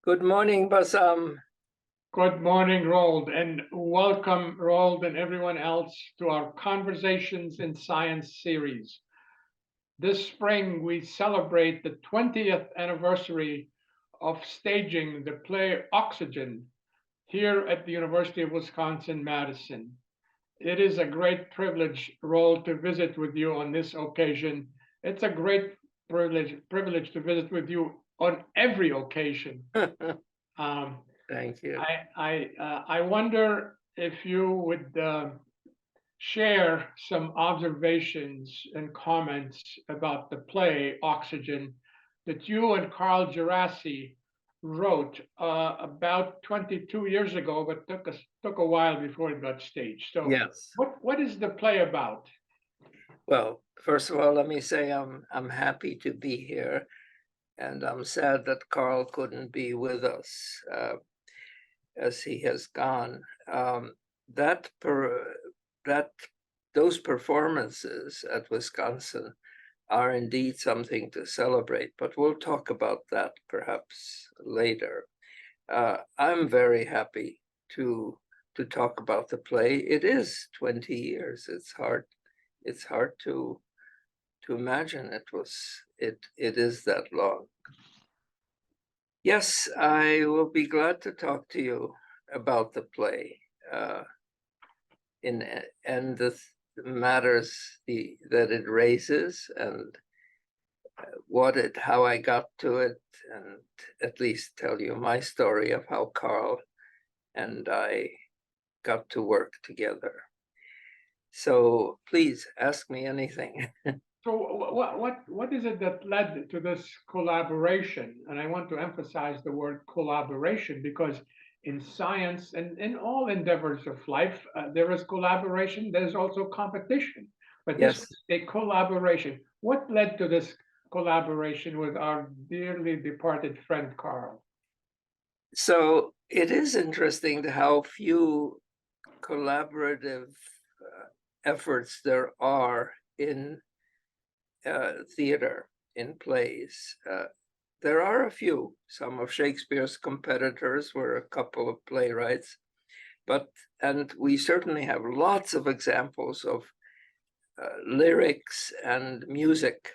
Good morning, Bassam. Good morning, Roald, and welcome, Roald, and everyone else to our Conversations in Science series. This spring, we celebrate the 20th anniversary of staging the play Oxygen here at the University of Wisconsin-Madison. It is a great privilege, Roald, to visit with you on this occasion. It's a great privilege to visit with you on every occasion. Thank you. I wonder if you would share some observations and comments about the play Oxygen that you and Carl Djerassi wrote about 22 years ago, but took a while before it got staged. So, Yes. what is the play about? Well, first of all, let me say I'm happy to be here, and I'm sad that Carl couldn't be with us as he has gone. That those performances at Wisconsin are indeed something to celebrate, but we'll talk about that perhaps later. I'm very happy to talk about the play. It is 20 years. It's hard to imagine it is that long. Yes, I will be glad to talk to you about the play and the matters that it raises and how I got to it, and at least tell you my story of how Carl and I got to work together. So please ask me anything. So what is it that led to this collaboration? And I want to emphasize the word collaboration because in science and in all endeavors of life, there is collaboration. There's also competition, but this Yes. was a collaboration. What led to this collaboration with our dearly departed friend Carl? So it is interesting how few collaborative efforts there are in theater, in plays. There are a few. Some of Shakespeare's competitors were a couple of playwrights, and we certainly have lots of examples of lyrics and music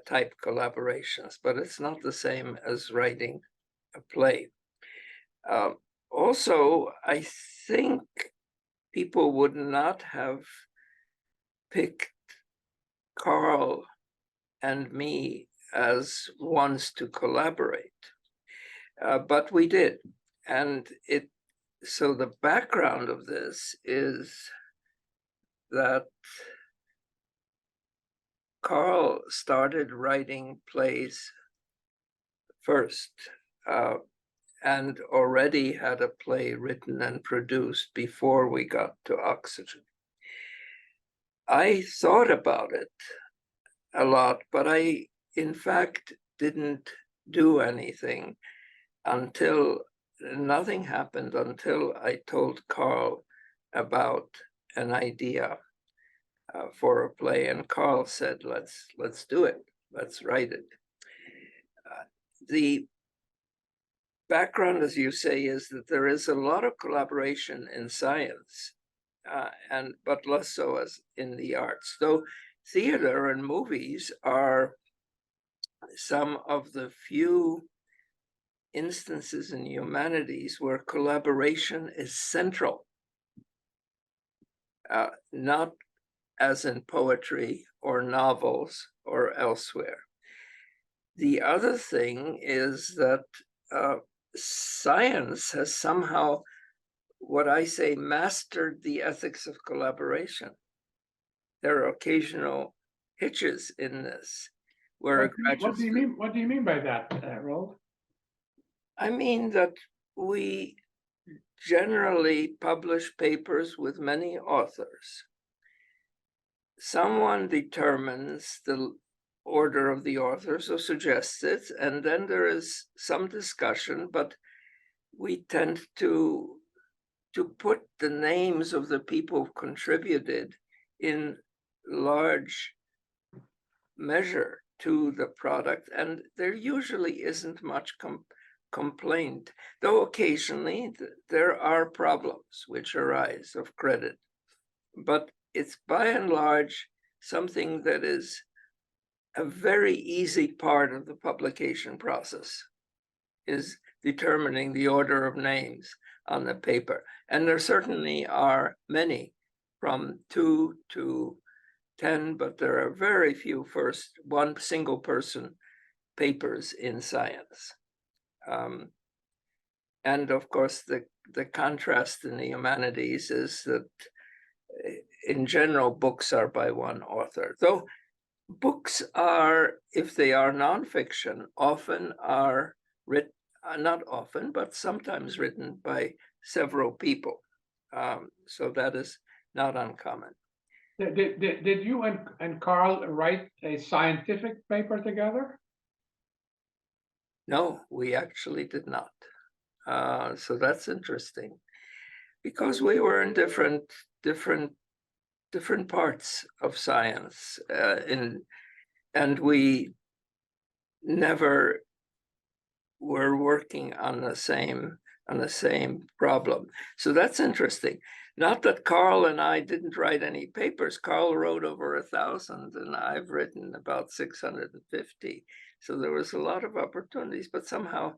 type collaborations, but it's not the same as writing a play. Also, I think people would not have picked Carl and me as ones to collaborate, but we did. And so the background of this is that Carl started writing plays first, and already had a play written and produced before we got to Oxygen. I thought about it a lot, but I, in fact, didn't do anything until nothing happened until I told Carl about an idea for a play, and Carl said, let's do it, let's write it. The background, as you say, is that there is a lot of collaboration in science, but less so as in the arts. Though theater and movies are some of the few instances in humanities where collaboration is central, not as in poetry or novels or elsewhere. The other thing is that science has somehow, what I say, mastered the ethics of collaboration. There are occasional hitches in this where What do you mean? What do you mean by that, Roald? I mean that we generally publish papers with many authors. Someone determines the order of the authors or suggests it, and then there is some discussion, but we tend to put the names of the people who contributed in large measure to the product, and there usually isn't much complaint, though occasionally there are problems which arise of credit. But it's by and large something that is a very easy part of the publication process, is determining the order of names on the paper. And there certainly are many, from 2 to 10, but there are very few one single person papers in science. And of course, the contrast in the humanities is that in general, books are by one author. Though books are, if they are nonfiction, often are written, not often, but sometimes written by several people. So that is not uncommon. Did you and Carl write a scientific paper together? No, we actually did not. So that's interesting, because we were in different parts of science, and we never were working on the same problem. So that's interesting. Not that Carl and I didn't write any papers. Carl wrote over 1,000, and I've written about 650. So there was a lot of opportunities, but somehow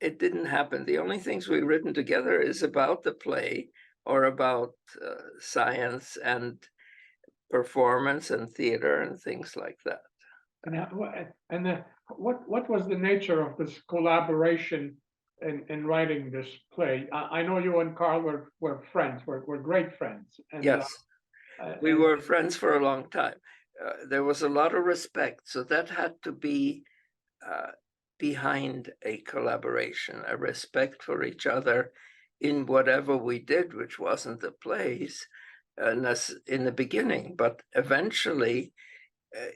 it didn't happen. The only things we've written together is about the play, or about science and performance and theater and things like that. And what was the nature of this collaboration in writing this play? I know you and Carl were friends, were great friends. And, yes, we were friends for a long time. There was a lot of respect, so that had to be behind a collaboration, a respect for each other in whatever we did, which wasn't the plays in the beginning, but eventually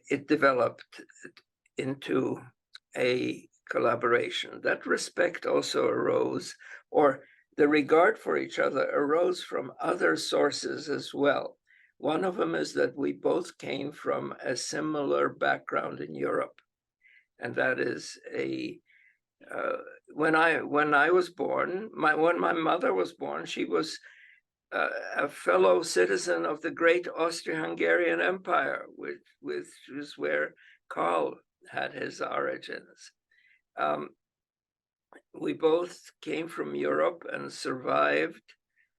it developed into a collaboration. That respect also arose, or the regard for each other arose, from other sources as well. One of them is that we both came from a similar background in Europe. And that is when I was born, when my mother was born, she was a fellow citizen of the great Austro-Hungarian Empire, which is where Carl had his origins. We both came from Europe and survived,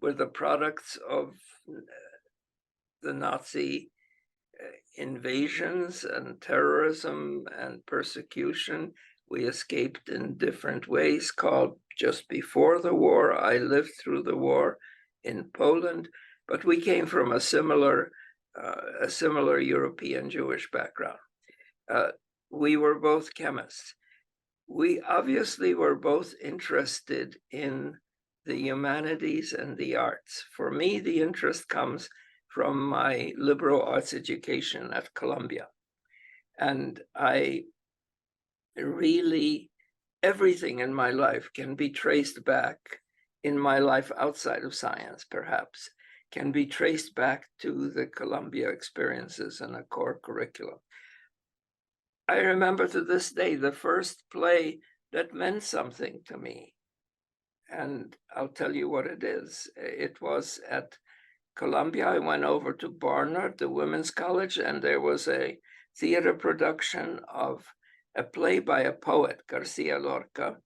were the products of the Nazi invasions and terrorism and persecution. We escaped in different ways. Called just before the war, I lived through the war in Poland, but we came from a similar European Jewish background. We were both chemists. We obviously were both interested in the humanities and the arts. For me, the interest comes from my liberal arts education at Columbia. And I really, everything in my life can be traced back, in my life outside of science perhaps, can be traced back to the Columbia experiences and a core curriculum. I remember to this day the first play that meant something to me. And I'll tell you what it is. It was at Columbia. I went over to Barnard, the women's college, and there was a theater production of a play by a poet, Garcia Lorca,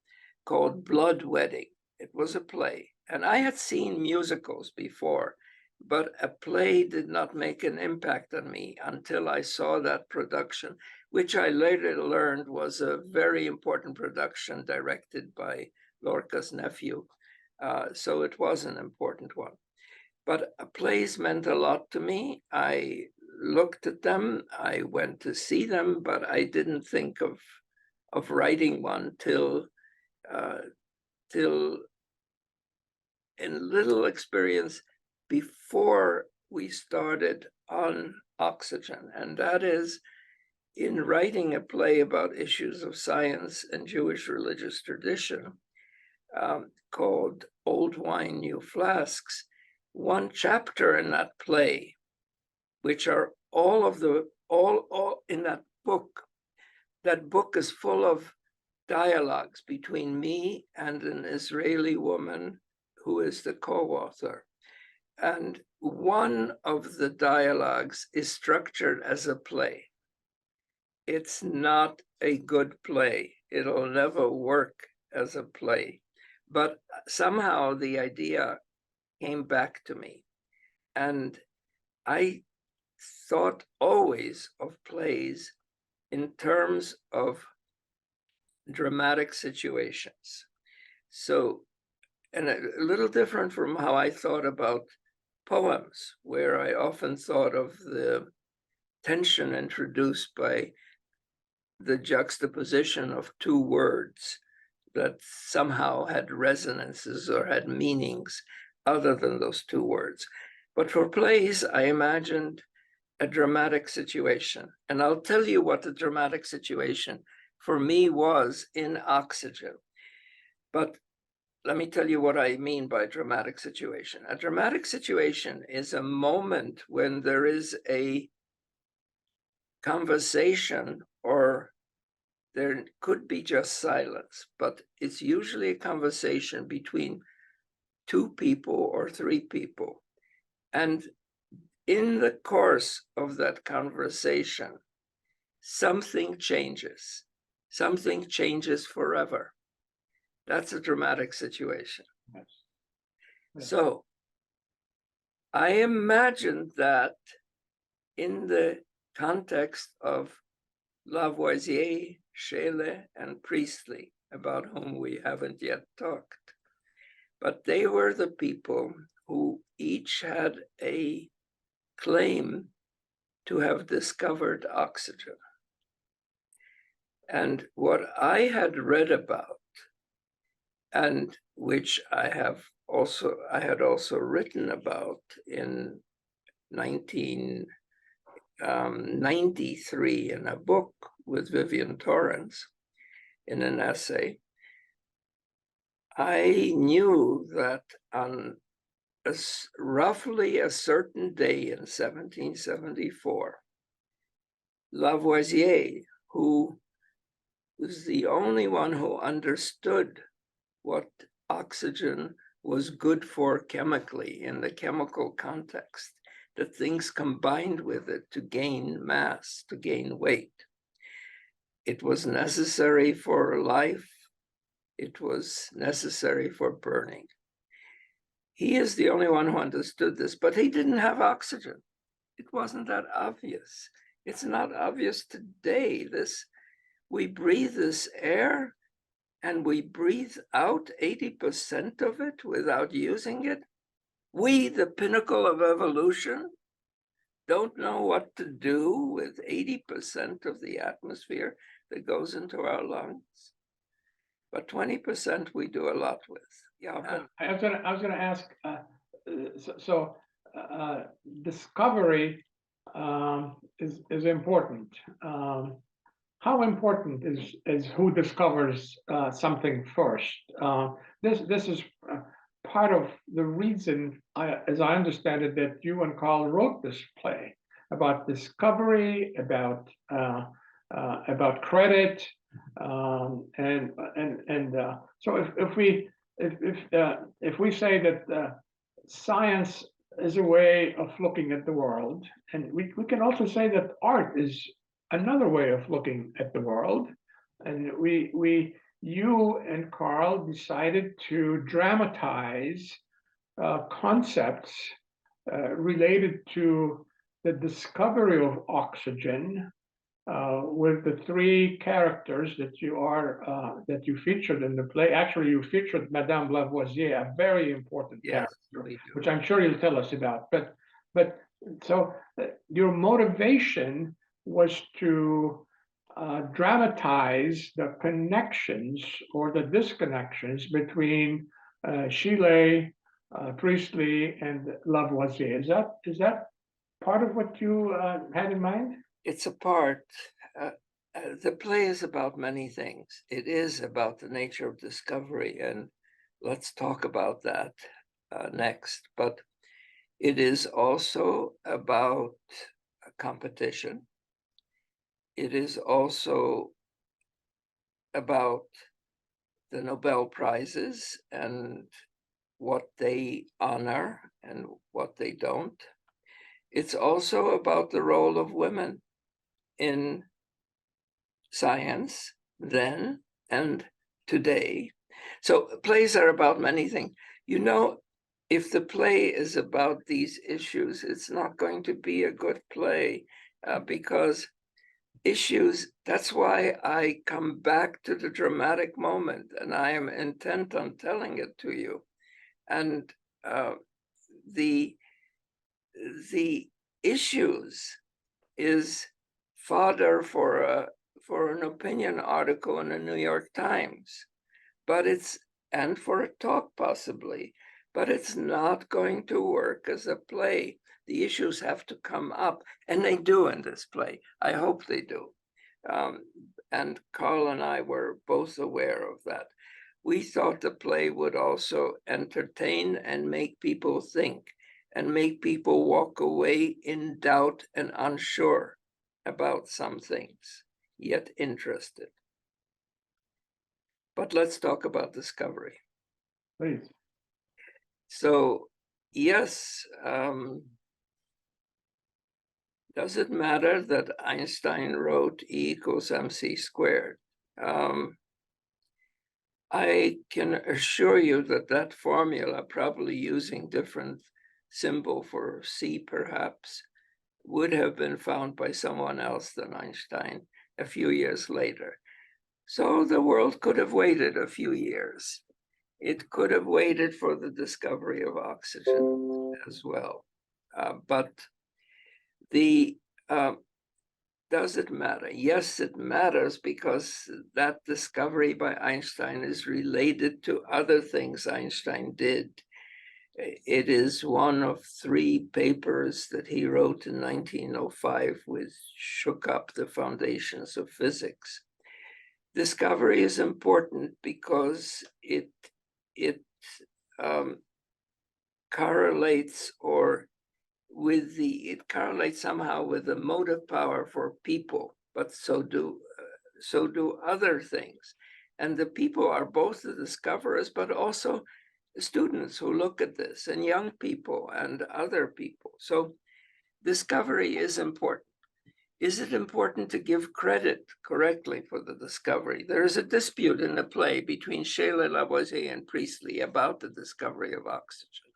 called Blood Wedding. It was a play. And I had seen musicals before, but a play did not make an impact on me until I saw that production, which I later learned was a very important production directed by Lorca's nephew. So it was an important one. But plays meant a lot to me. I looked at them, I went to see them, but I didn't think of writing one till in little experience before we started on Oxygen. And that is in writing a play about issues of science and Jewish religious tradition, called Old Wine, New Flasks. One chapter in that play, which are all in that book. That book is full of dialogues between me and an Israeli woman who is the co-author. And one of the dialogues is structured as a play. It's not a good play. It'll never work as a play. But somehow the idea came back to me. And I thought always of plays in terms of dramatic situations. So, and a little different from how I thought about poems, where I often thought of the tension introduced by the juxtaposition of two words that somehow had resonances or had meanings other than those two words. But for plays, I imagined a dramatic situation. And I'll tell you what the dramatic situation for me was in Oxygen. But let me tell you what I mean by dramatic situation. A dramatic situation is a moment when there is a conversation, or there could be just silence, but it's usually a conversation between two people or three people. And in the course of that conversation, something changes. Something changes forever. That's a dramatic situation. Yes. Yes. So I imagined that in the context of Lavoisier, Scheele, and Priestley, about whom we haven't yet talked. But they were the people who each had a claim to have discovered oxygen. And what I had read about, and which I had also written about in 1993 in a book with Vivian Torrance in an essay, I knew that on roughly a certain day in 1774, Lavoisier, who was the only one who understood what oxygen was good for chemically in the chemical context, that things combined with it to gain mass, to gain weight. It was necessary for life. It was necessary for burning. He is the only one who understood this, but he didn't have oxygen. It wasn't that obvious. It's not obvious today. We breathe this air and we breathe out 80% of it without using it. We, the pinnacle of evolution, don't know what to do with 80% of the atmosphere that goes into our lungs. But 20% we do a lot with. Yeah. I was going to ask. Discovery is important. How important is who discovers something first? This is part of the reason, as I understand it, that you and Carl wrote this play about discovery, about credit, so if we say that science is a way of looking at the world, and we can also say that art is another way of looking at the world, and you and Carl decided to dramatize concepts related to the discovery of oxygen with the three characters that you featured in the play. Actually, you featured Madame Lavoisier, a very important character, which I'm sure you'll tell us about. But so your motivation was to dramatize the connections or the disconnections between Scheele, Priestley, and Lavoisier. Is that part of what you had in mind? It's a part. The play is about many things. It is about the nature of discovery, and let's talk about that next. But it is also about competition. It is also about the Nobel Prizes and what they honor and what they don't. It's also about the role of women in science then and today. So plays are about many things. You know, if the play is about these issues, it's not going to be a good play because issues, that's why I come back to the dramatic moment and I am intent on telling it to you. And the issues is fodder for an opinion article in the New York Times, but and for a talk possibly, but it's not going to work as a play. The issues have to come up, and they do in this play. I hope they do. And Carl and I were both aware of that. We thought the play would also entertain and make people think and make people walk away in doubt and unsure about some things, yet interested. But let's talk about discovery. Please. So, yes, does it matter that Einstein wrote E equals mc squared? I can assure you that that formula, probably using different symbol for C perhaps, would have been found by someone else than Einstein a few years later. So the world could have waited a few years. It could have waited for the discovery of oxygen as well. But does it matter? Yes, it matters because that discovery by Einstein is related to other things Einstein did. It is one of 3 papers that he wrote in 1905, which shook up the foundations of physics. Discovery is important because it correlates it correlates somehow with the motive power for people, but so do other things. And the people are both the discoverers, but also students who look at this, and young people and other people. So discovery is important. Is it important to give credit correctly for the discovery? There is a dispute in the play between Scheele, Lavoisier, and Priestley about the discovery of oxygen.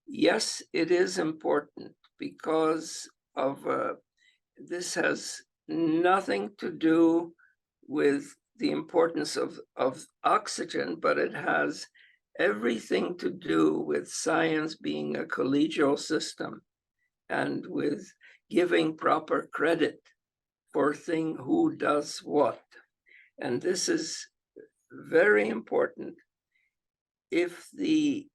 Yes, it is important because of this has nothing to do with the importance of oxygen, but it has everything to do with science being a collegial system and with giving proper credit for who does what. And this is very important. If the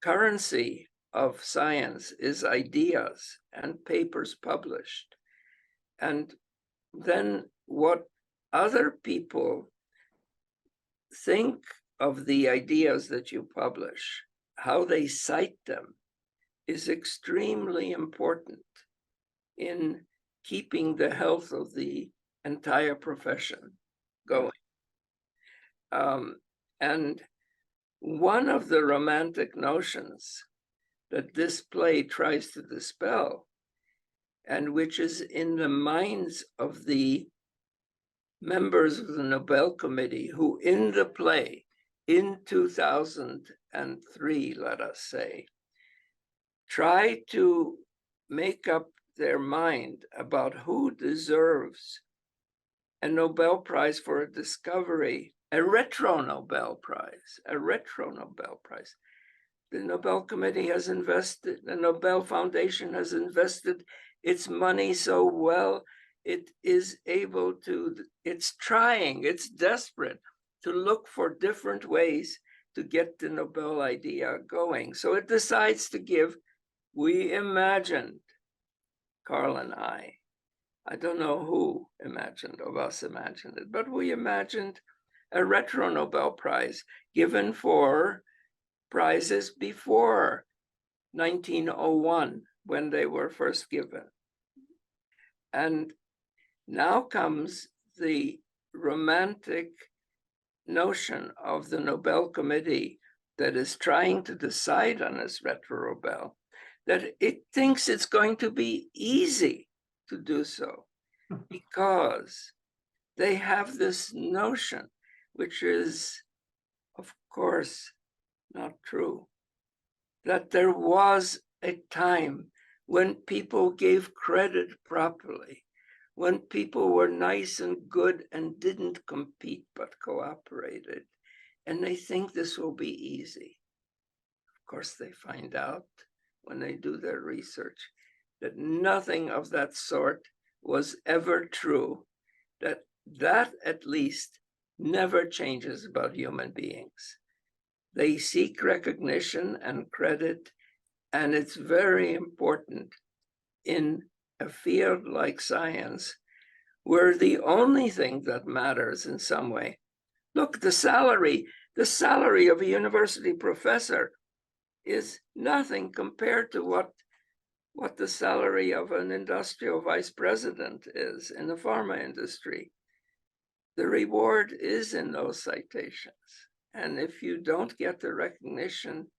currency of science is ideas and papers published, and then what other people think of the ideas that you publish, how they cite them, is extremely important in keeping the health of the entire profession going. And one of the romantic notions that this play tries to dispel, and which is in the minds of the members of the Nobel Committee who in the play in 2003, let us say, try to make up their mind about who deserves a Nobel Prize for a discovery, a retro Nobel Prize. The Nobel Committee has invested, the Nobel Foundation has invested its money so well, it is able to, it's trying, it's desperate to look for different ways to get the Nobel idea going. So it decides to give, we imagined, Carl and I don't know who of us imagined it, but we imagined a retro Nobel Prize given for prizes before 1901 when they were first given. And now comes the romantic notion of the Nobel Committee that is trying to decide on this retro Nobel, that it thinks it's going to be easy to do so because they have this notion, which is, of course, not true, that there was a time when people gave credit properly, when people were nice and good and didn't compete but cooperated. And they think this will be easy. Of course, they find out when they do their research that nothing of that sort was ever true, that at least never changes about human beings. They seek recognition and credit, and it's very important in a field like science, where the only thing that matters in some way, look, the salary of a university professor is nothing compared to what the salary of an industrial vice president is in the pharma industry. The reward is in those citations. And if you don't get the recognition,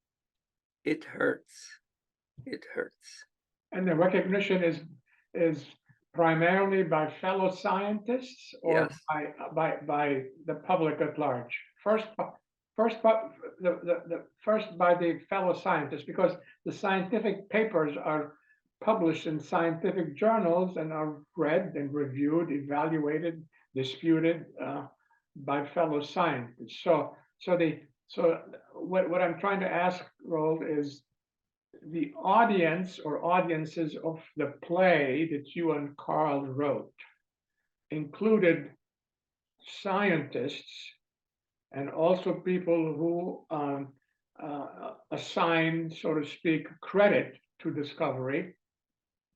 it hurts. It hurts. And the recognition is primarily by fellow scientists or Yes. by the public at large. First by the fellow scientists, because the scientific papers are published in scientific journals and are read and reviewed, evaluated, disputed by fellow scientists. So what I'm trying to ask, Roald, is the audience or audiences of the play that you and Carl wrote included scientists and also people who assign, so to speak, credit to discovery,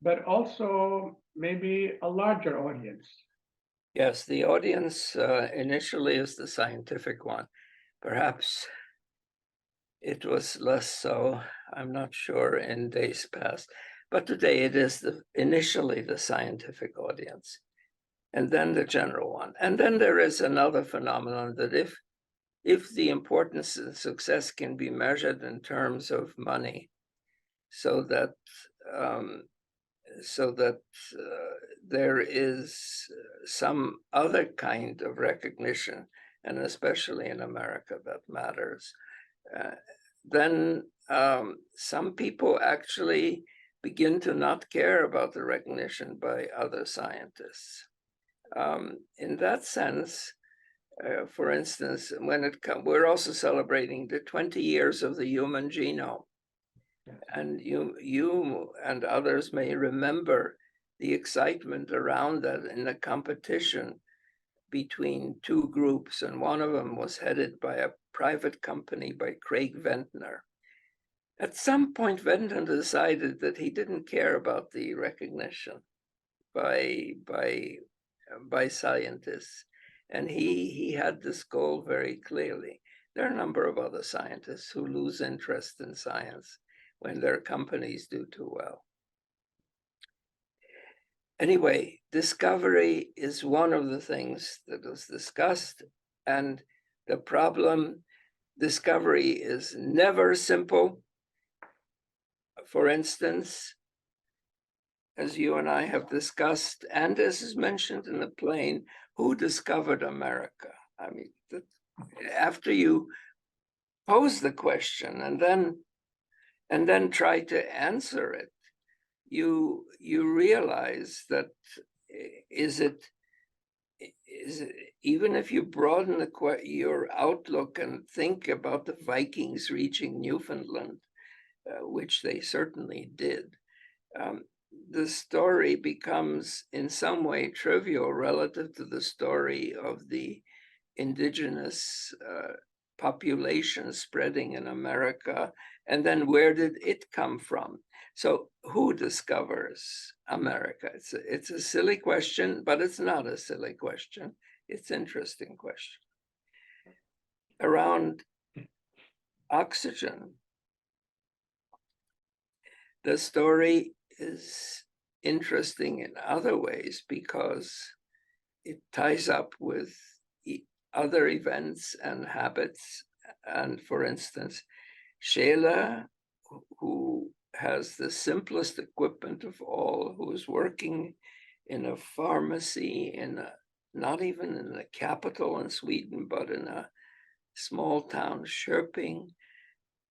but also maybe a larger audience. Yes, the audience initially is the scientific one. Perhaps it was less so, I'm not sure, in days past. But today it is initially the scientific audience, and then the general one. And then there is another phenomenon that if the importance and success can be measured in terms of money, so that there is some other kind of recognition, and especially in America that matters, then some people actually begin to not care about the recognition by other scientists. In that sense, for instance, we're also celebrating the 20 years of the human genome. And you and others may remember the excitement around that in the competition between two groups, and one of them was headed by a private company by Craig Ventner. At some point, Ventner decided that he didn't care about the recognition by scientists, and he had this goal very clearly. There are a number of other scientists who lose interest in science when their companies do too well. Anyway, discovery is one of the things that was discussed, and the problem, discovery is never simple. For instance, as you and I have discussed, and as is mentioned in the plane, who discovered America? I mean, after you pose the question and then try to answer it, you realize that is it even if you broaden your outlook and think about the Vikings reaching Newfoundland, which they certainly did, the story becomes in some way trivial relative to the story of the indigenous population spreading in America. And then where did it come from? So who discovers America? It's a silly question, but it's not a silly question. It's an interesting question. Around oxygen, the story is interesting in other ways because it ties up with other events and habits. And for instance, Sheila, who has the simplest equipment of all, who is working in a pharmacy not even in the capital in Sweden, but in a small town, Köping,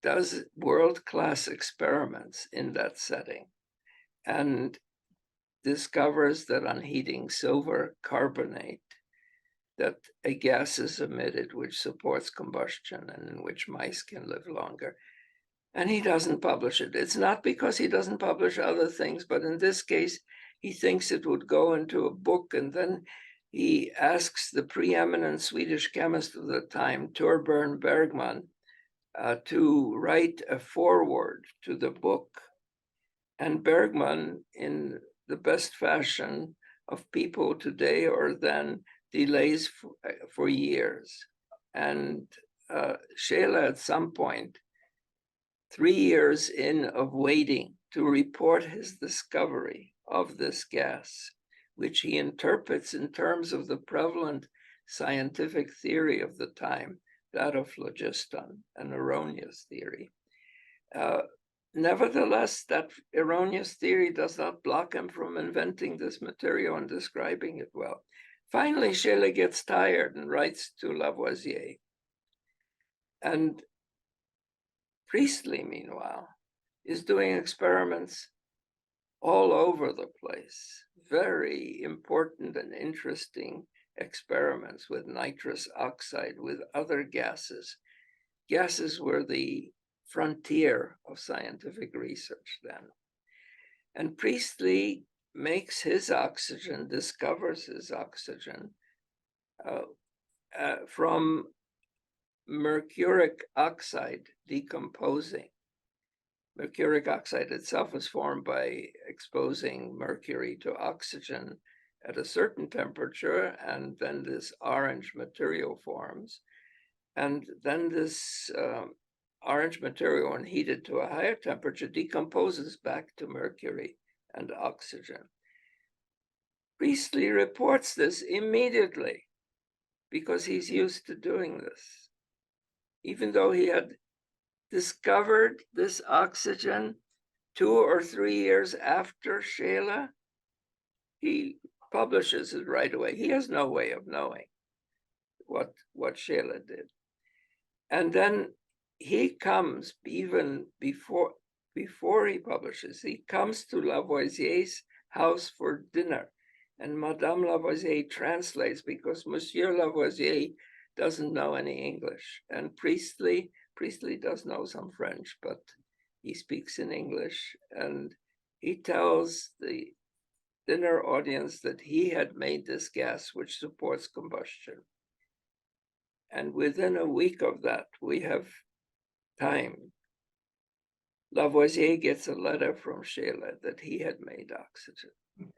does world-class experiments in that setting and discovers that on heating silver carbonate, that a gas is emitted which supports combustion and in which mice can live longer. And he doesn't publish it. It's not because he doesn't publish other things, but in this case, he thinks it would go into a book, and then he asks the preeminent Swedish chemist of the time, Torbjörn Bergman, to write a foreword to the book. And Bergman, in the best fashion of people today or then, delays for years. And Sheila, at some point, 3 years in of waiting to report his discovery of this gas, which he interprets in terms of the prevalent scientific theory of the time, that of phlogiston, an erroneous theory. Nevertheless, that erroneous theory does not block him from inventing this material and describing it well. Finally, Scheele gets tired and writes to Lavoisier. And Priestley, meanwhile, is doing experiments all over the place, very important and interesting experiments with nitrous oxide, with other gases. Gases were the frontier of scientific research then. And Priestley makes his oxygen, discovers his oxygen from mercuric oxide decomposing. Mercuric oxide itself is formed by exposing mercury to oxygen at a certain temperature, and then this orange material forms. And then this orange material, when heated to a higher temperature, decomposes back to mercury and oxygen. Priestley reports this immediately because he's used to doing this. Even though he had discovered this oxygen 2 or 3 years after Scheele, he publishes it right away. He has no way of knowing what Scheele did. And then he comes, even before he publishes, he comes to Lavoisier's house for dinner. And Madame Lavoisier translates because Monsieur Lavoisier doesn't know any English. And Priestley does know some French, but he speaks in English. And he tells the dinner audience that he had made this gas which supports combustion. And within a week of that, we have time. Lavoisier gets a letter from Scheele that he had made oxygen.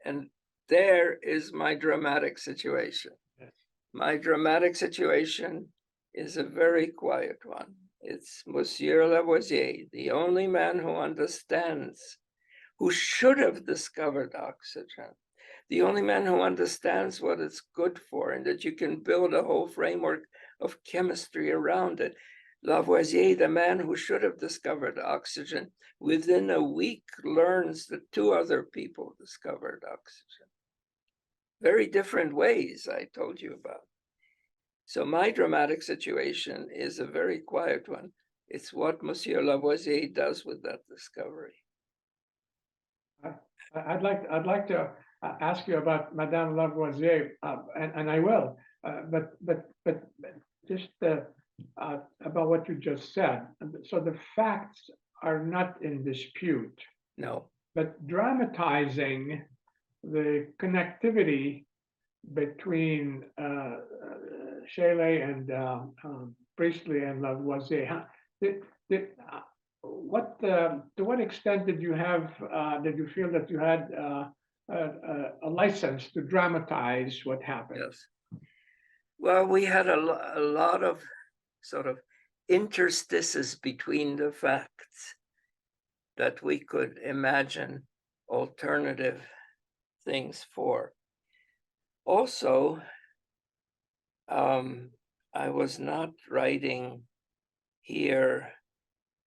And there is my dramatic situation. Yes. My dramatic situation is a very quiet one. It's Monsieur Lavoisier, the only man who understands, who should have discovered oxygen, the only man who understands what it's good for and that you can build a whole framework of chemistry around it. Lavoisier, the man who should have discovered oxygen, within a week learns that 2 other people discovered oxygen. Very different ways, I told you about. So my dramatic situation is a very quiet one. It's what Monsieur Lavoisier does with that discovery. I'd like to ask you about Madame Lavoisier, and I will, but just about what you just said. So the facts are not in dispute. No. But dramatizing the connectivity between Scheele and Priestley and Lavoisier, to what extent did you feel that you had a license to dramatize what happened? Yes. Well, we had a lot of sort of interstices between the facts that we could imagine alternative things for. Also, I was not writing here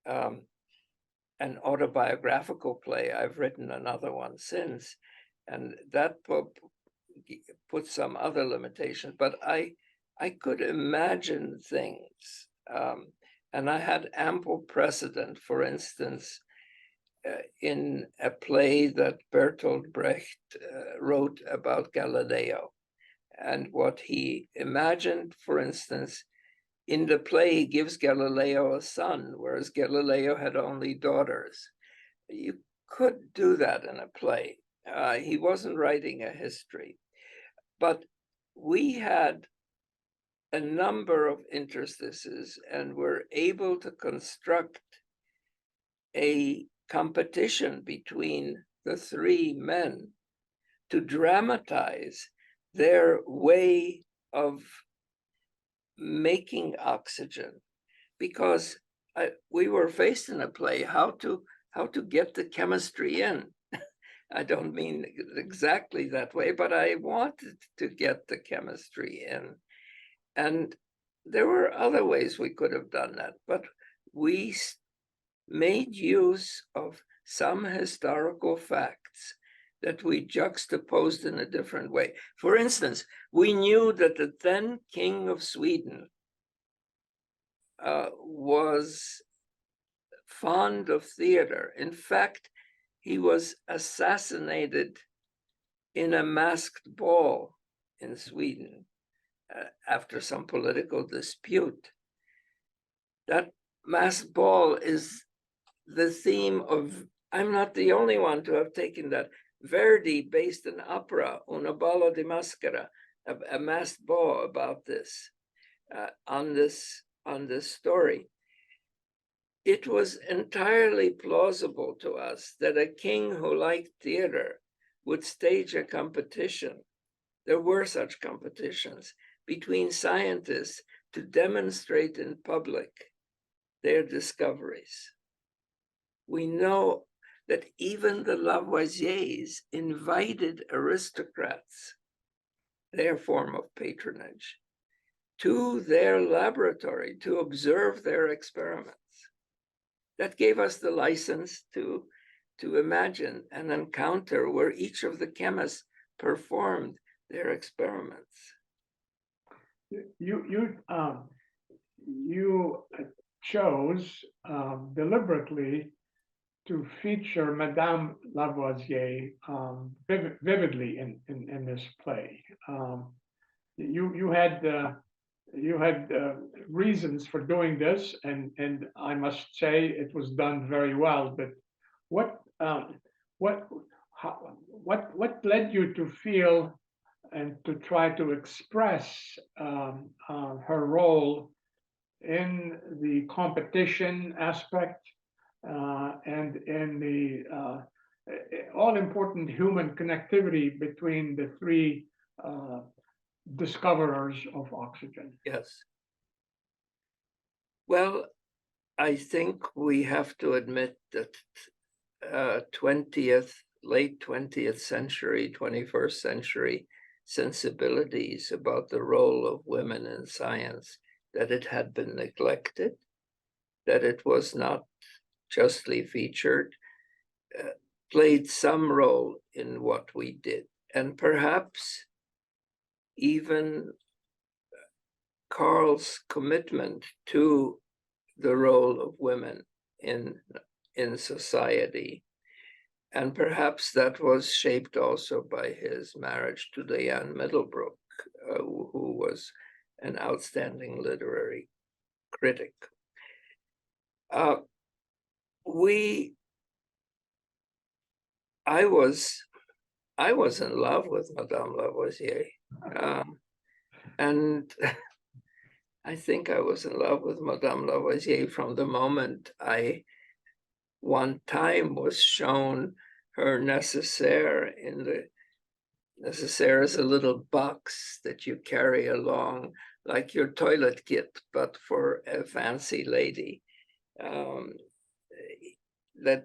an autobiographical play. I've written another one since, and that put some other limitations, but I could imagine things. And I had ample precedent, for instance, in a play that Bertolt Brecht wrote about Galileo. And what he imagined, for instance, in the play, he gives Galileo a son, whereas Galileo had only daughters. You could do that in a play. He wasn't writing a history. But we had a number of interstices and were able to construct a competition between the three men to dramatize their way of making oxygen, because we were faced in a play how to get the chemistry in. I don't mean exactly that way, but I wanted to get the chemistry in. And there were other ways we could have done that, but we made use of some historical facts that we juxtaposed in a different way. For instance, we knew that the then king of Sweden was fond of theater. In fact, he was assassinated in a masked ball in Sweden after some political dispute. That masked ball is the theme of, I'm not the only one to have taken that. Verdi based an opera, Una balla di maschera, a masked ball about this, on this story. It was entirely plausible to us that a king who liked theater would stage a competition. There were such competitions between scientists to demonstrate in public their discoveries. We know that even the Lavoisiers invited aristocrats, their form of patronage, to their laboratory to observe their experiments. That gave us the license to imagine an encounter where each of the chemists performed their experiments. You chose deliberately to feature Madame Lavoisier vividly in this play. You had reasons for doing this, and I must say it was done very well. But what led you to feel and to try to express her role in the competition aspect and in the all-important human connectivity between the three discoverers of oxygen? Yes. Well, I think we have to admit that late 20th century, 21st century sensibilities about the role of women in science, that it had been neglected, that it was not justly featured, played some role in what we did. And perhaps even Carl's commitment to the role of women in society. And perhaps that was shaped also by his marriage to Diane Middlebrook, who was an outstanding literary critic. I was in love with Madame Lavoisier, and I think I was in love with Madame Lavoisier from the moment I one time was shown her nécessaire. In the nécessaire is a little box that you carry along like your toilet kit, but for a fancy lady, that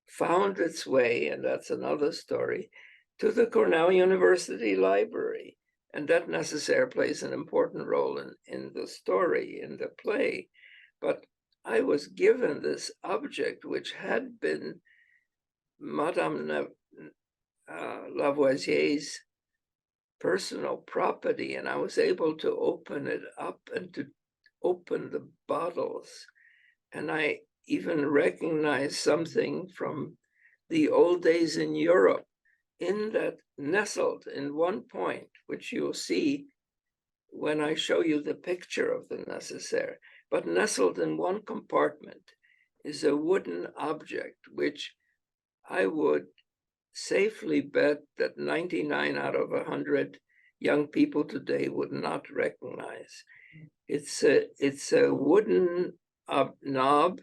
found its way, and that's another story, to the Cornell University Library. And that necessaire plays an important role in the story, in the play. But I was given this object, which had been Madame Lavoisier's personal property, and I was able to open it up and to open the bottles. And I even recognized something from the old days in Europe, in that, nestled in one point, which you'll see when I show you the picture of the necessaire, but nestled in one compartment is a wooden object, which I would safely bet that 99 out of 100 young people today would not recognize. It's a wooden knob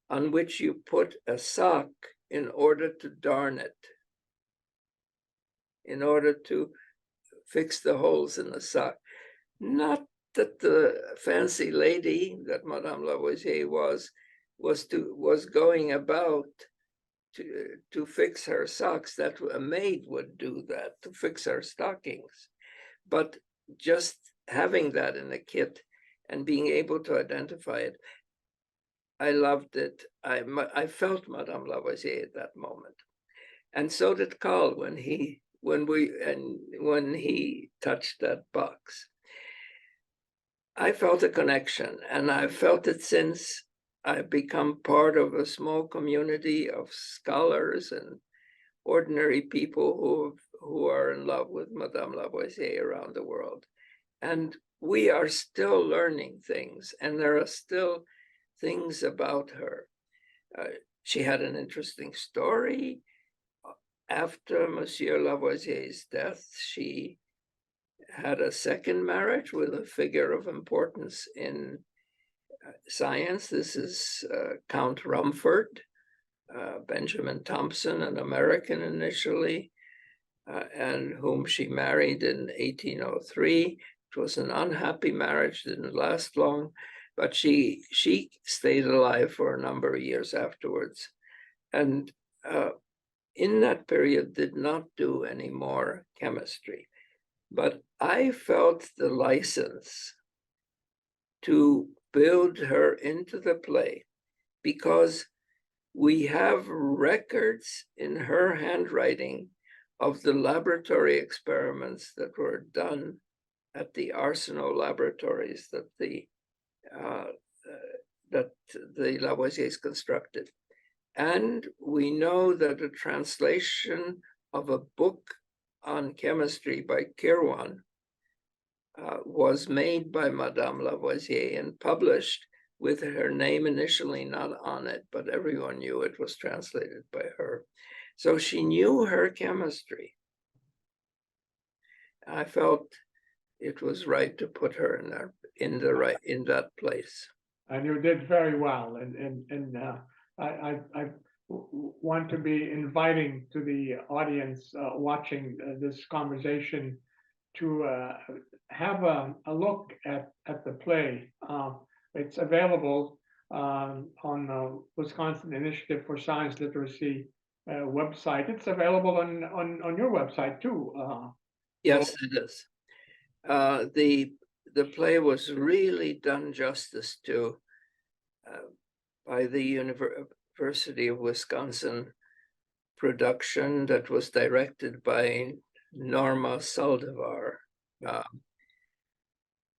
on which you put a sock in order to darn it, in order to fix the holes in the sock. Not that the fancy lady that Madame Lavoisier was going about to fix her socks, that a maid would do that, to fix her stockings. But just having that in a kit and being able to identify it, I loved it. I felt Madame Lavoisier at that moment. And so did Carl when he touched that box. I felt a connection, and I felt it since I've become part of a small community of scholars and ordinary people who are in love with Madame Lavoisier around the world. And we are still learning things, and there are still things about her. She had an interesting story. After Monsieur Lavoisier's death, she had a second marriage with a figure of importance in science. This is Count Rumford, Benjamin Thompson, an American initially, and whom she married in 1803. It was an unhappy marriage, didn't last long, but she stayed alive for a number of years afterwards. And in that period did not do any more chemistry. But I felt the license to build her into the play because we have records in her handwriting of the laboratory experiments that were done at the Arsenal laboratories that the Lavoisiers constructed. And we know that a translation of a book on chemistry by Kirwan was made by Madame Lavoisier and published with her name initially not on it, but everyone knew it was translated by her. So she knew her chemistry. I felt it was right to put her in that place. And you did very well. And I want to be inviting to the audience watching this conversation to have a look at the play. It's available on the Wisconsin Initiative for Science Literacy website. It's available on your website too. Yes, it is. The play was really done justice to by the University of Wisconsin production that was directed by Norma Saldivar.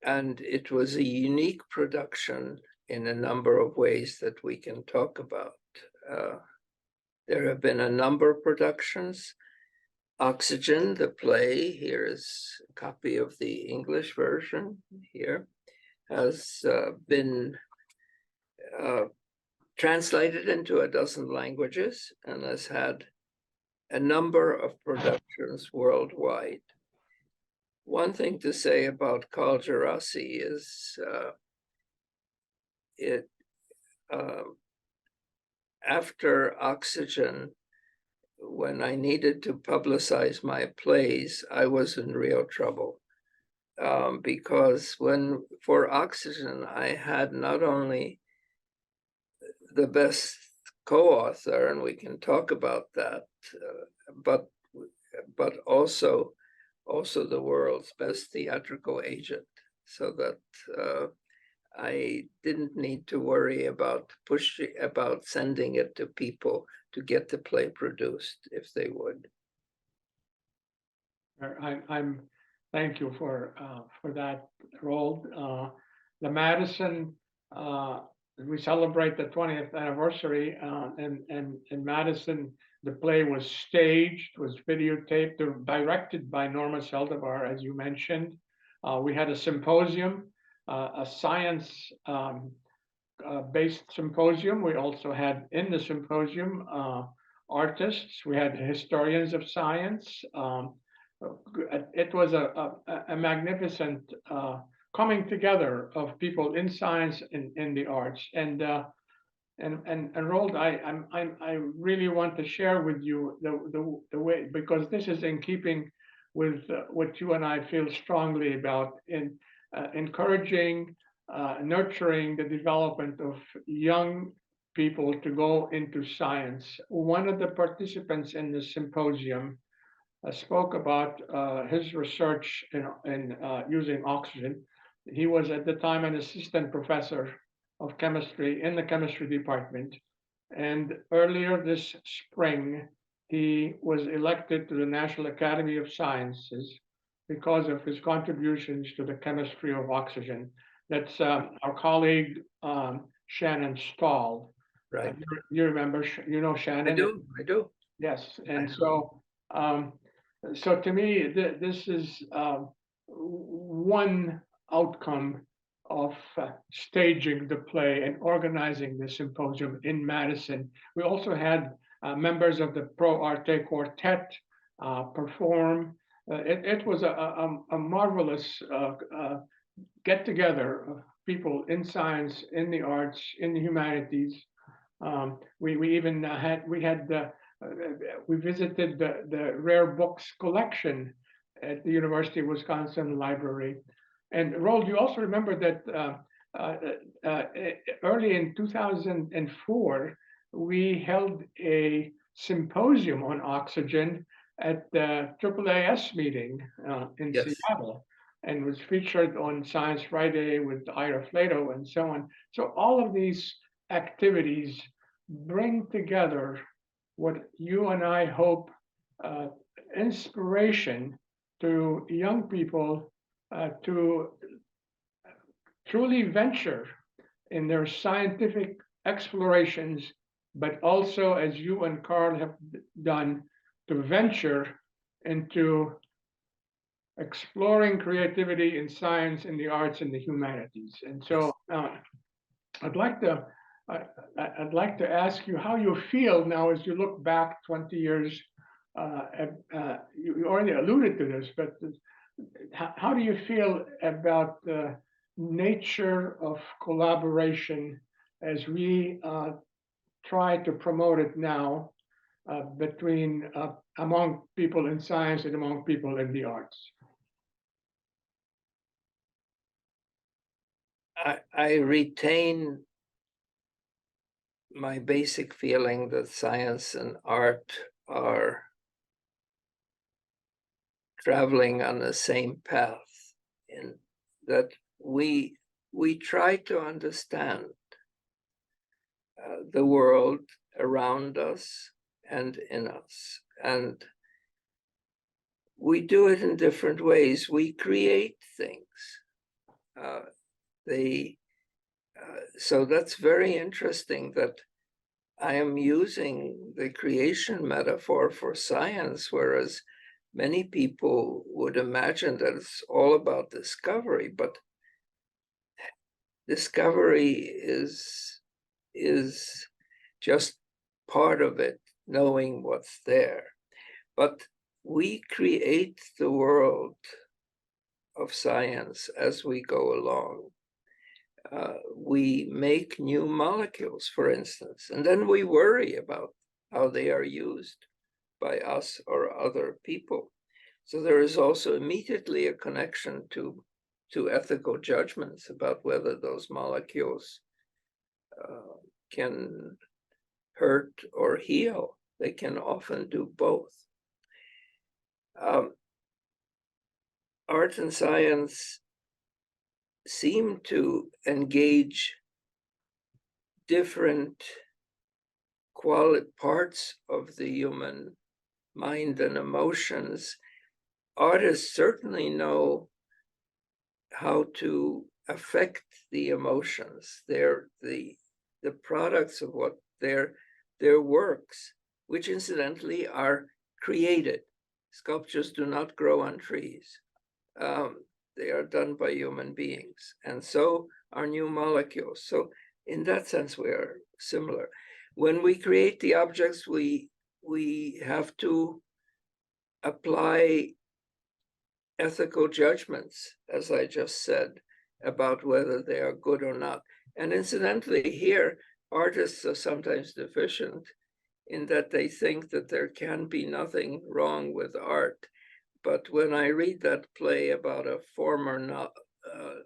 And it was a unique production in a number of ways that we can talk about. There have been a number of productions. Oxygen, the play, here is a copy of the English version here, has been translated into a dozen languages and has had a number of productions worldwide. One thing to say about Carl Djerassi is after Oxygen, when I needed to publicize my plays, I was in real trouble because for Oxygen, I had not only the best co-author, and we can talk about that, but also also the world's best theatrical agent, so that I didn't need to worry about sending it to people to get the play produced if they would. Thank you for that, Roald. The Madison, we celebrate the 20th anniversary, and in Madison, the play was staged, was videotaped, directed by Norma Seldebar, as you mentioned. We had a symposium, a science based symposium. We also had in the symposium artists. We had historians of science. It was a magnificent coming together of people in science and in the arts. And Roald, I really want to share with you the way, because this is in keeping with what you and I feel strongly about in encouraging, nurturing the development of young people to go into science. One of the participants in the symposium spoke about his research in using oxygen. He was at the time an assistant professor of chemistry in the chemistry department. And earlier this spring, he was elected to the National Academy of Sciences because of his contributions to the chemistry of oxygen. That's our colleague, Shannon Stahl. Right. You remember, you know Shannon? I do. Yes, and so to me, this is one outcome of staging the play and organizing the symposium in Madison. We also had members of the Pro Arte Quartet perform. It was a marvelous get together of people in science, in the arts, in the humanities. We even we visited the rare books collection at the University of Wisconsin Library. And Roald, you also remember that early in 2004, we held a symposium on oxygen at the AAAS meeting in Yes. Seattle, and was featured on Science Friday with Ira Flato and so on. So all of these activities bring together what you and I hope inspiration to young people to truly venture in their scientific explorations, but also, as you and Carl have done, to venture into exploring creativity in science, in the arts, and the humanities. And so I'd like to ask you how you feel now as you look back 20 years. You already alluded to this, but how do you feel about the nature of collaboration as we try to promote it now between among people in science and among people in the arts? I retain my basic feeling that science and art are traveling on the same path, in that we try to understand the world around us and in us, and we do it in different ways. We create things. So that's very interesting that I am using the creation metaphor for science, whereas many people would imagine that it's all about discovery, but discovery is just part of it, knowing what's there. But we create the world of science as we go along. We make new molecules, for instance, and then we worry about how they are used by us or other people. So there is also immediately a connection to ethical judgments about whether those molecules can hurt or heal. They can often do both. art and science seem to engage different parts of the human mind and emotions. Artists certainly know how to affect the emotions. They're the products of what their works, which incidentally are created. Sculptures do not grow on trees. They are done by human beings, and so are new molecules. So in that sense, we are similar. When we create the objects, we have to apply ethical judgments, as I just said, about whether they are good or not. And incidentally, here, artists are sometimes deficient in that they think that there can be nothing wrong with art. But when I read that play about a former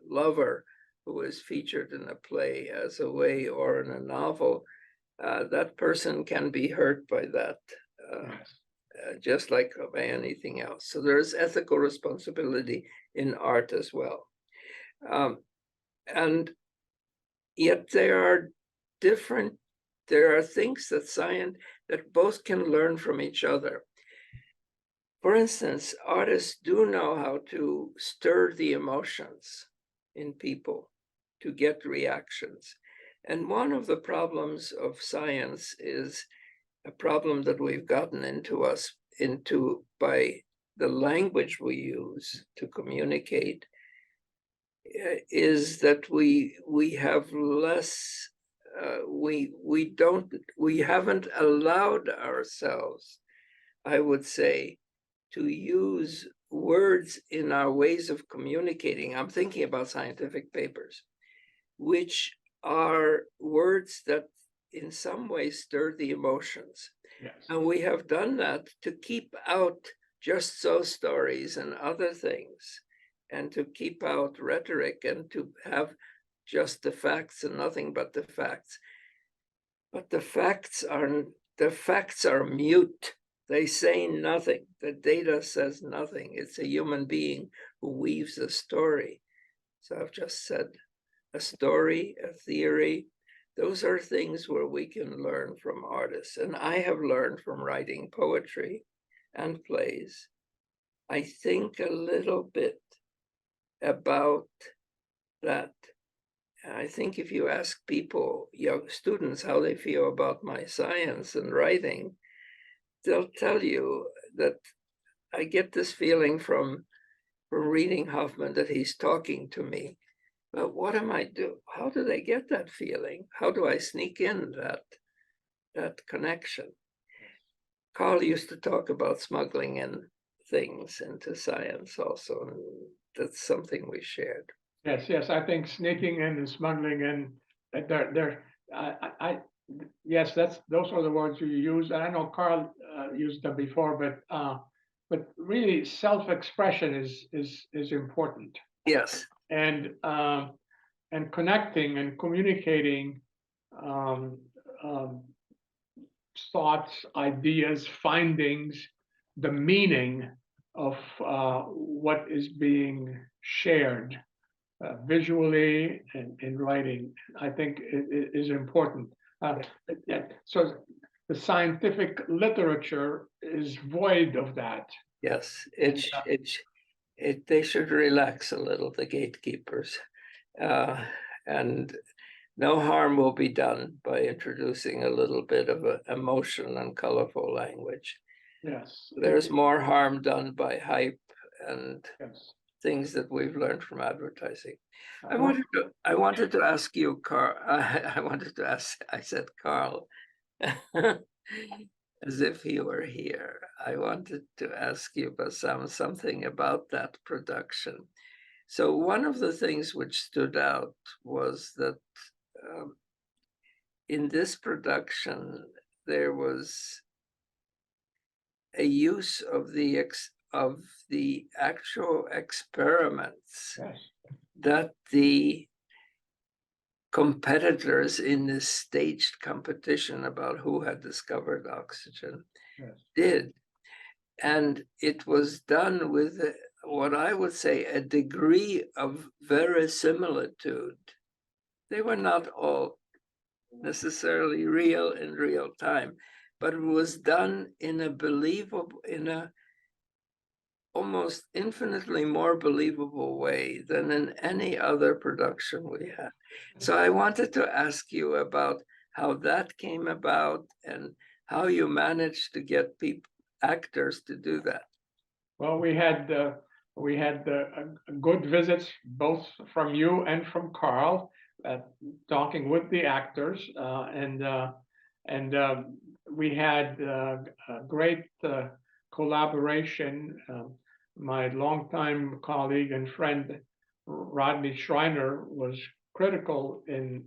lover who is featured in a play as a way or in a novel, that person can be hurt by that. Yes. Just like by anything else. So there is ethical responsibility in art as well. And yet there are things that both can learn from each other. For instance, artists do know how to stir the emotions in people to get reactions. And one of the problems of science is a problem that we've gotten into by the language we use to communicate, is that we have less, we haven't allowed ourselves, I would say, to use words in our ways of communicating. I'm thinking about scientific papers, which are words that in some way stir the emotions. Yes. And we have done that to keep out just so stories and other things, and to keep out rhetoric, and to have just the facts and nothing but the facts. But the facts are mute. They say nothing. The data says nothing. It's a human being who weaves a story. So I've just said a story, a theory. Those are things where we can learn from artists. And I have learned from writing poetry and plays. I think a little bit about that. I think if you ask people, young students, how they feel about my science and writing, they'll tell you that I get this feeling from reading Hoffmann that he's talking to me. But what am I do? How do they get that feeling? How do I sneak in that connection? Carl used to talk about smuggling in things into science also, and that's something we shared. Yes. I think sneaking in and smuggling in, yes, those are the words you use. And I know Carl used them before, but really self-expression is important. Yes. And connecting and communicating thoughts, ideas, findings, the meaning of what is being shared visually and in writing, I think it is important. So the scientific literature is void of that. Yes, they should relax a little, the gatekeepers, and no harm will be done by introducing a little bit of emotion and colorful language. Yes. There's more harm done by hype and yes. things that we've learned from advertising. I wanted to ask you, Carl. I said Carl, as if he were here. I wanted to ask you, Bassam, something about that production. So one of the things which stood out was that in this production, there was a use of the actual experiments Yes. that the competitors in this staged competition about who had discovered oxygen Yes. did. And it was done with what I would say, a degree of verisimilitude. They were not all necessarily real in real time, but it was done in a believable, in a almost infinitely more believable way than in any other production we had. So I wanted to ask you about how that came about and how you managed to get people, actors, to do that. Well, we had good visits both from you and from Carl, talking with the actors, and we had a great collaboration. My longtime colleague and friend Rodney Schreiner was critical in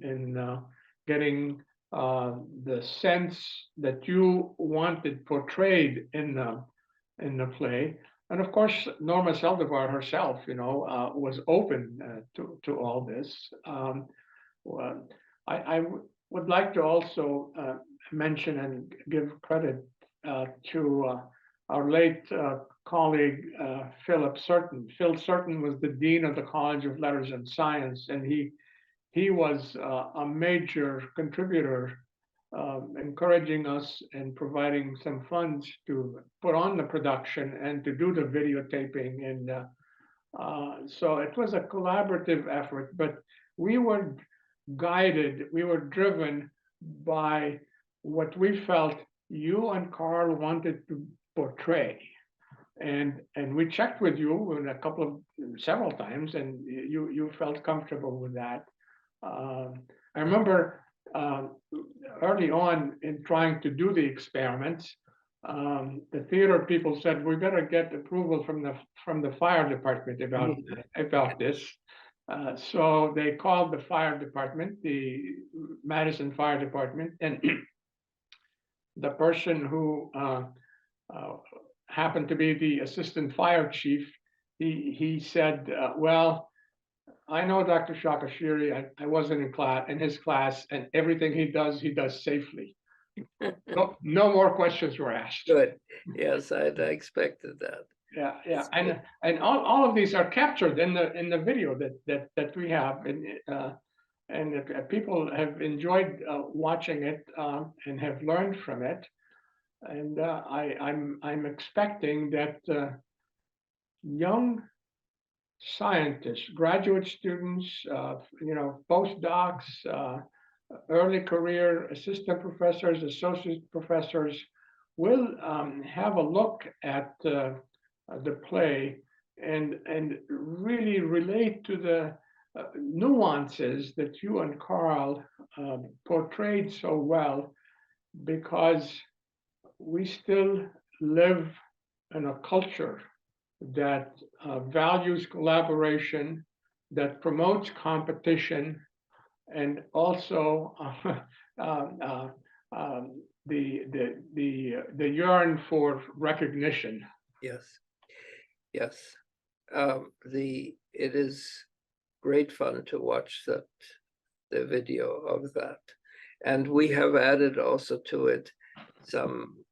getting the sense that you wanted portrayed in the play. And of course, Norma Seldivar herself, was open to all this. Well, I would like to also mention and give credit to our late colleague, Philip Certain. Phil Certain was the Dean of the College of Letters and Science, and he was a major contributor, encouraging us and providing some funds to put on the production and to do the videotaping. And so it was a collaborative effort, but we were we were driven by what we felt you and Carl wanted to portray. And we checked with you several times, and you felt comfortable with that. I remember early on in trying to do the experiments, the theater people said we better get approval from the fire department about this. So they called the fire department, the Madison Fire Department, and the person who happened to be the assistant fire chief, he said, well, I know Dr. Shakhashiri. I wasn't in his class, and everything he does safely. No more questions were asked. Good. Yes, I expected that. Yeah. And all of these are captured in the video that we have, and people have enjoyed watching it and have learned from it. And I'm expecting that young scientists, graduate students, postdocs, early career assistant professors, associate professors will have a look at the play and really relate to the nuances that you and Carl portrayed so well, because we still live in a culture that values collaboration, that promotes competition, and also the yearn for recognition. Yes. It is great fun to watch the video of that, and we have added also to it some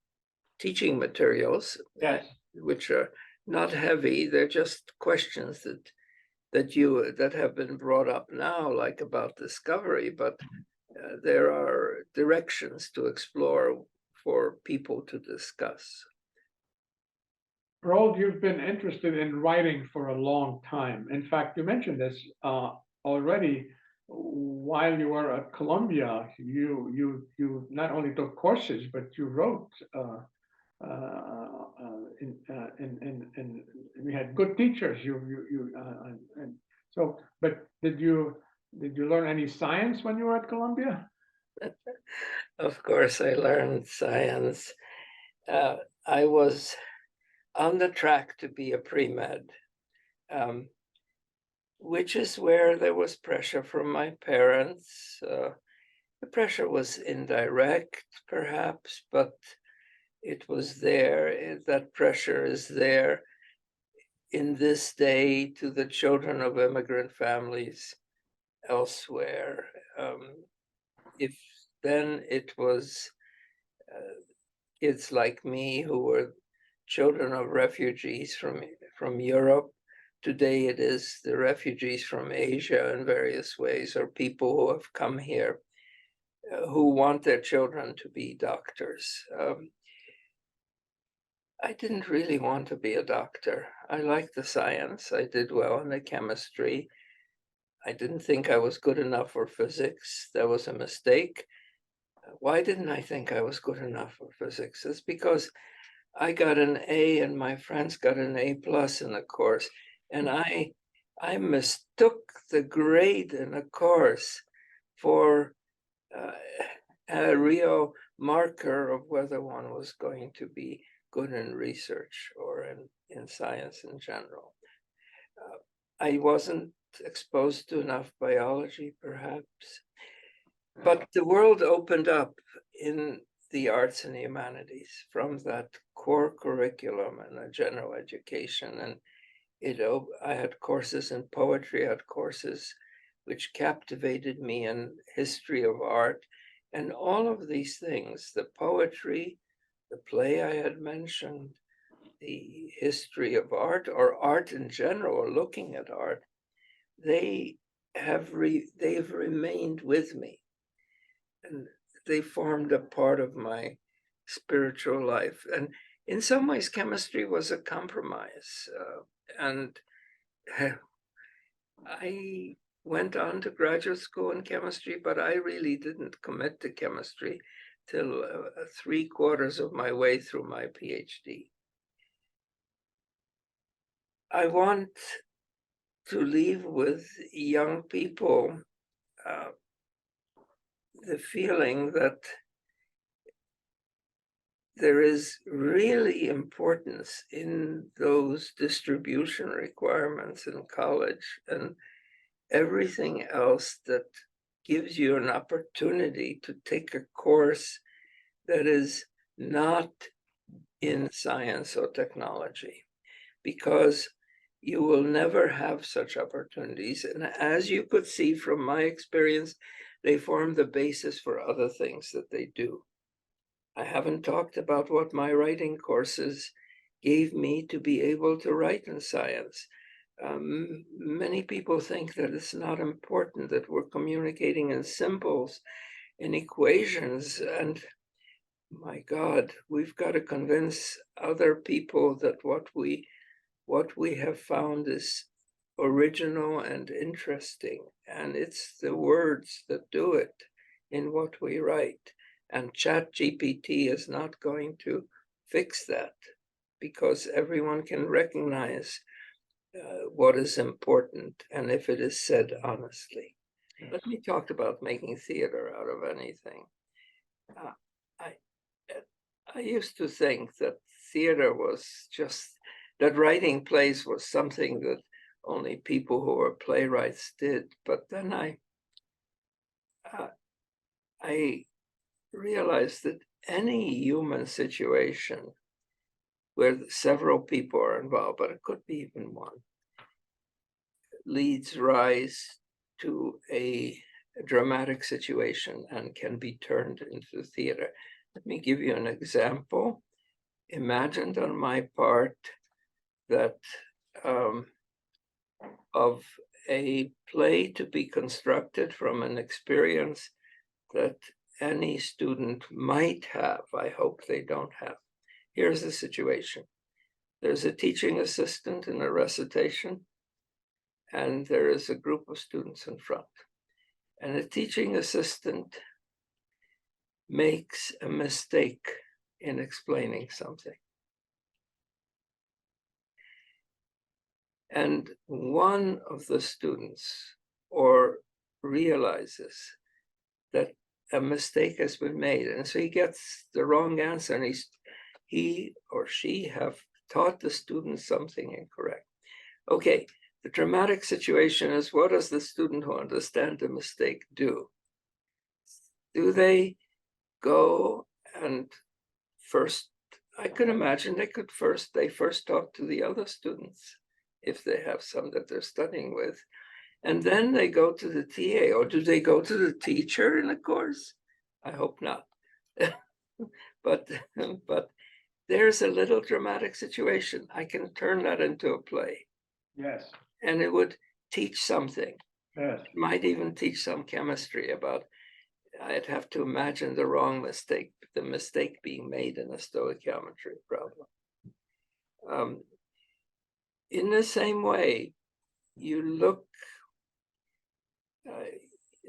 teaching materials, Yes, which are not heavy. They're just questions that have been brought up now, like about discovery, but there are directions to explore for people to discuss. Roald, you've been interested in writing for a long time. In fact, you mentioned this already. While you were at Columbia, you not only took courses, but you wrote. And we had good teachers. And so, but did you learn any science when you were at Columbia? Of course, I learned science. I was on the track to be a pre-med, which is where there was pressure from my parents. The pressure was indirect, perhaps, but it was there. That pressure is there in this day to the children of immigrant families elsewhere. If then it was kids like me who were children of refugees from Europe, today it is the refugees from Asia in various ways, or people who have come here who want their children to be doctors. I didn't really want to be a doctor. I liked the science. I did well in the chemistry. I didn't think I was good enough for physics. That was a mistake. Why didn't I think I was good enough for physics? It's because I got an A and my friends got an A+ in the course. And I mistook the grade in a course for a real marker of whether one was going to be good in research or in science in general. I wasn't exposed to enough biology, perhaps. But the world opened up in the arts and humanities from that core curriculum and a general education. And I had courses in poetry, I had courses which captivated me in history of art. And all of these things, the poetry, the play I had mentioned, the history of art, or art in general, looking at art, they've remained with me. And they formed a part of my spiritual life. And in some ways, chemistry was a compromise. And I went on to graduate school in chemistry, but I really didn't commit to chemistry till 3/4 of my way through my PhD. I want to leave with young people the feeling that there is really importance in those distribution requirements in college and everything else that gives you an opportunity to take a course that is not in science or technology, because you will never have such opportunities. And as you could see from my experience, they form the basis for other things that they do. I haven't talked about what my writing courses gave me to be able to write in science. Many people think that it's not important, that we're communicating in symbols and equations. And my God, we've got to convince other people that what we have found is original and interesting. And it's the words that do it in what we write. And ChatGPT is not going to fix that, because everyone can recognize what is important and if it is said honestly. Let me talk about making theater out of anything. I used to think that theater was just, that writing plays was something that only people who were playwrights did. But then I realized that any human situation where several people are involved, but it could be even one, leads rise to a dramatic situation and can be turned into theater. Let me give you an example. Imagined on my part that of a play to be constructed from an experience that any student might have. I hope they don't have. Here's the situation. There's a teaching assistant in a recitation, and there is a group of students in front. And the teaching assistant makes a mistake in explaining something. And one of the students realizes that a mistake has been made, and so he gets the wrong answer, and he or she have taught the student something incorrect. Okay, the dramatic situation is, what does the student who understands the mistake do? Do they go and first, I can imagine they first talk to the other students, if they have some that they're studying with, and then they go to the TA, or do they go to the teacher in the course? I hope not. but there's a little dramatic situation. I can turn that into a play. Yes, and it would teach something. yes. It might even teach some chemistry about, I'd have to imagine the mistake being made in a stoichiometry problem. In the same way, you look,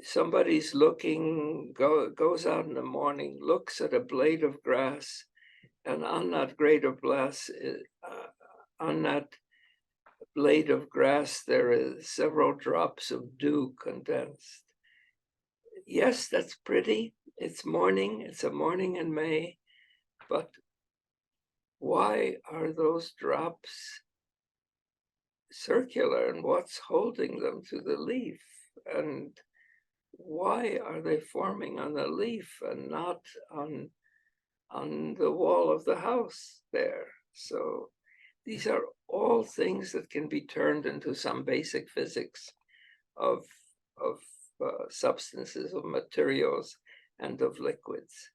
somebody's goes out in the morning, looks at a blade of grass, and on that on that blade of grass, there is several drops of dew condensed. Yes, that's pretty. It's morning. It's a morning in May, but why are those drops circular, and what's holding them to the leaf? And why are they forming on the leaf and not on the wall of the house there? So these are all things that can be turned into some basic physics of substances, of materials, and of liquids.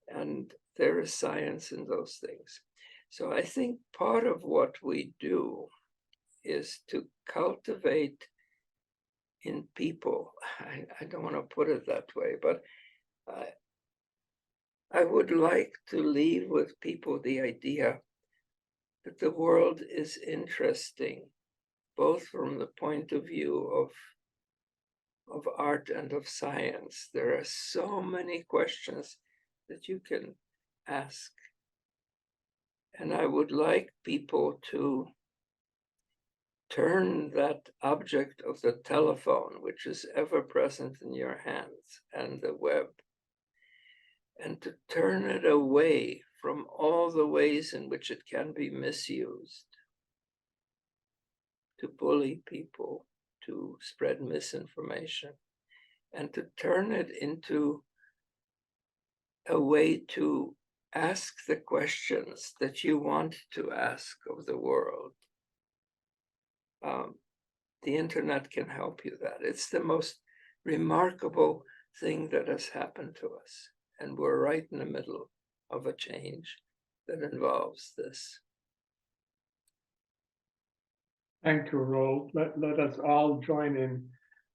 And there is science in those things. So I think part of what we do is to cultivate in people, I don't want to put it that way, but I would like to leave with people the idea that the world is interesting, both from the point of view of art and of science. There are so many questions that you can ask. And I would like people to turn that object of the telephone, which is ever present in your hands, and the web, and to turn it away from all the ways in which it can be misused to bully people, to spread misinformation, and to turn it into a way to ask the questions that you want to ask of the world. The internet can help you that. It's the most remarkable thing that has happened to us. And we're right in the middle of a change that involves this. Thank you, Roald. Let us all join in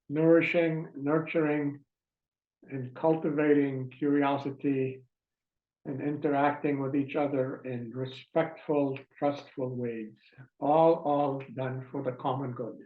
nourishing, nurturing, and cultivating curiosity and interacting with each other in respectful, trustful ways, all done for the common good.